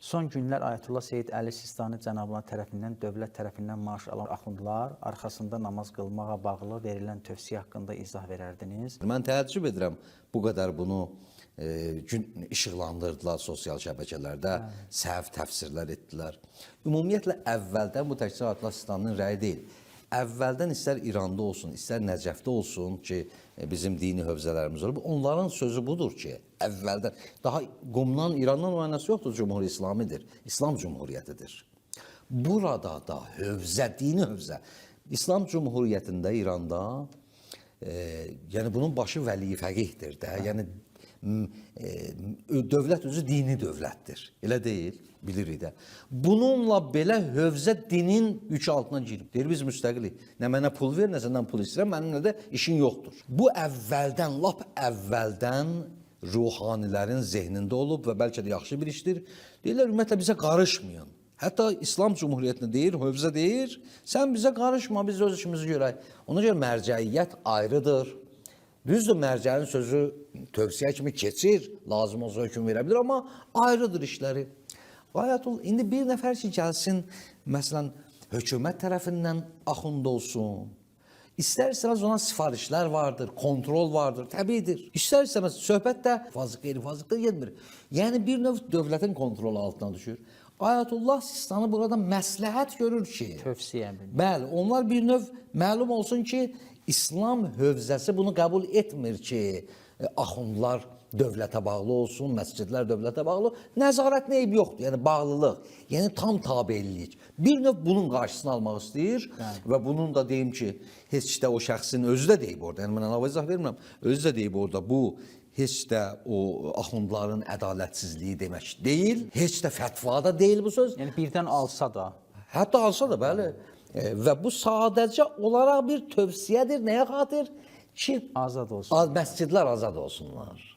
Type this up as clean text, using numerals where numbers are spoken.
Son günlər Ayətullah Seyid Əli Sistani cənabları tərəfindən, dövlət tərəfindən maaş alan axundlar arxasında namaz qılmağa bağlı verilən tövsiyə haqqında izah verərdiniz. Mən təəccüb edirəm, bu qədər bunu gün işıqlandırdılar sosial şəbəkələrdə, səhv təfsirlər etdilər. Ümumiyyətlə, əvvəldən bu təkcə Ayətullah Sistaninin rəyi deyil. Əvvəldən istər İranda olsun, istər Nəcəfdə olsun ki, bizim dini hövzələrimiz olub, onların sözü budur ki, əvvəldən, daha Qumdan, İrandan mənası yoxdur, Cumhur İslamidir, İslam Cumhuriyyətidir. Burada da hövzə, dini hövzə, İslam Cumhuriyyətində, İranda, yəni bunun başı vəli fəqihdir də, yəni dövlət özü dini dövlətdir, elə deyil, bilirik də. Bununla belə hövzə dinin yükü altına girib. Deyir, biz müstəqilik. Nə mənə pul ver, nə səndən pul istəyirəm, mənimlə də işin yoxdur. Bu əvvəldən, lap əvvəldən ruhanilərin zehnində olub və bəlkə də yaxşı bir işdir. Deyirlər, ümumiyyətlə bizə qarışmayın. Hətta İslam Cumhuriyyətinə deyir, hövzə deyir, sən bizə qarışma, biz öz işimizi görək. Ona görə mərcəiyyət ayrıdır. Düzdür, mərcənin sözü tövsiyə kimi keçir, lazım olsa hökm verə bilir, amma ayrıdır işləri. Ayətullah, indi bir nəfər ki, gəlsin, məsələn, hökumət tərəfindən axund olsun, İstər-istəməz ona sifarişlər vardır, kontrol vardır, təbiidir. İstər-istəməz söhbət də fazıq, qeyri-fazıqda gedmir. Yəni, bir növ dövlətin kontrolu altına düşür. Ayətullah Sistani burada məsləhət görür ki, Tövsiyə. Bəli, onlar bir növ məlum olsun ki, İslam hövzəsi bunu qəbul etmir ki, axundlar dövlətə bağlı olsun, məscidlər dövlətə bağlı, nəzarət neyib yoxdur, yəni bağlılıq, yəni tam tabellik. Bir növ bunun qarşısını almaq istəyir və bunun da deyim ki, heç də o şəxsin özü də deyib orada, yəni mən əlavə izah vermirəm, özü də deyib orada, bu heç də o axundların ədalətsizliyi demək deyil, heç də fətvada deyil bu söz. Yəni birdən alsa da. Hətta alsa da, bəli. Və bu sadəcə olaraq bir tövsiyədir, nəyə xatir? Ki, Azad olsun. Məscidlər azad olsunlar.